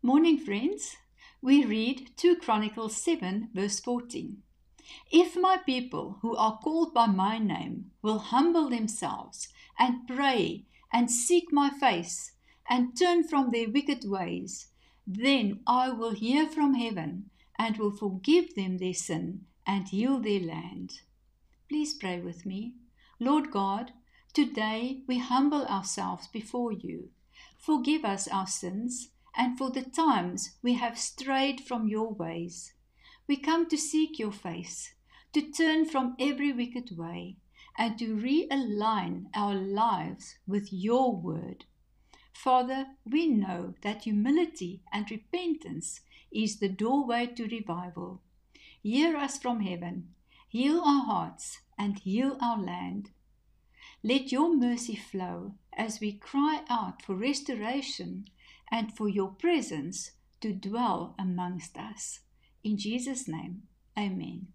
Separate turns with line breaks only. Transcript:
Morning, friends. We read 2 Chronicles 7, verse 14. If my people who are called by my name will humble themselves and pray and seek my face and turn from their wicked ways, then I will hear from heaven and will forgive them their sin and heal their land. Please pray with me. Lord God, today we humble ourselves before you. Forgive us our sins and for the times we have strayed from your ways. We come to seek your face, to turn from every wicked way, and to realign our lives with your word. Father, we know that humility and repentance is the doorway to revival. Hear us from heaven, heal our hearts, and heal our land. Let your mercy flow as we cry out for restoration and for your presence to dwell amongst us. In Jesus' name, amen.